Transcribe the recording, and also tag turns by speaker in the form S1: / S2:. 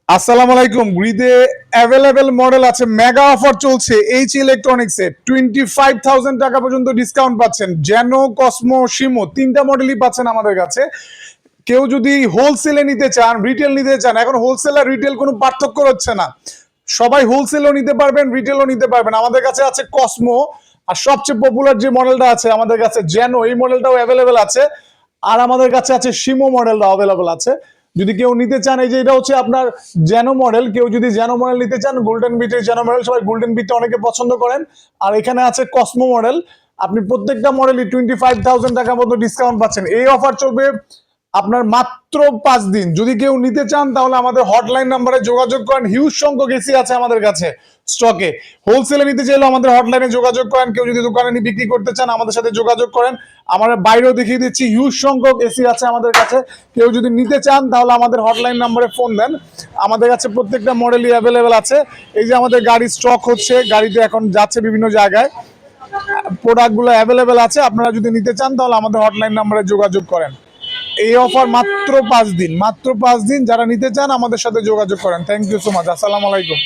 S1: আসসালামু আলাইকুম। গ্রিডে available model আছে, মেগা অফার চলছে। এইচ ইলেকট্রনিক্সে 25,000 টাকা পর্যন্ত ডিসকাউন্ট পাচ্ছেন। জেনো, কসমো, শিমো তিনটা মডেলই পাচ্ছেন আমাদের কাছে। কেউ যদি হোলসেলে নিতে চান, রিটেল নিতে চান, এখন হোলসেল আর রিটেল কোনো পার্থক্য হচ্ছে না, সবাই হোলসেলও নিতে পারবেন, রিটেলও নিতে পারবেন। আমাদের কাছে আছে কসমো, আর সবচেয়ে পপুলার যে মডেলটা আছে আমাদের কাছে জেনো, এই মডেলটাও অ্যাভেলেবেল আছে। আর আমাদের কাছে আছে শিমো মডেলটা অ্যাভেলেবেল আছে। যদি কেউ নিতে চান, এই যে এটা হচ্ছে আপনার জেনো মডেল, কেউ যদি জেনো মডেল নিতে চান, গোল্ডেন বিটের জেনো মডেল, সবাই গোল্ডেন বিটটা অনেকে পছন্দ করেন। আর এখানে আছে কসমো মডেল। আপনি প্রত্যেকটা মডেলই 25,000 টাকা মতো ডিসকাউন্ট পাচ্ছেন। এই অফার চলবে আপনার মাত্র 5 দিন। যদি কেউ নিতে চান তাহলে আমাদের হটলাইন নাম্বারে যোগাযোগ করেন। হিউজ সংখ্যক এসি আছে আমাদের কাছে স্টকে। হোলসেলে নিতে চাইলে আমাদের হটলাইনে যোগাযোগ করেন। কেউ যদি দোকানে বিক্রি করতে চান আমাদের সাথে যোগাযোগ করেন। আমরা বাইরেও দেখিয়ে দিচ্ছি, হিউজ সংখ্যক এসি আছে আমাদের কাছে। কেউ যদি নিতে চান তাহলে আমাদের হটলাইন নাম্বারে ফোন দেন। আমাদের কাছে প্রত্যেকটা মডেলই অ্যাভেলেবেল আছে। এই যে আমাদের গাড়ি স্টক হচ্ছে, গাড়িতে এখন যাচ্ছে বিভিন্ন জায়গায়, প্রোডাক্টগুলো অ্যাভেলেবেল আছে। আপনারা যদি নিতে চান তাহলে আমাদের হটলাইন নাম্বারে যোগাযোগ করেন। এই অফার মাত্র 5 দিন, মাত্র 5 দিন। যারা নিতে চান আমাদের সাথে যোগাযোগ করেন। Thank you so much. আসসালামু আলাইকুম।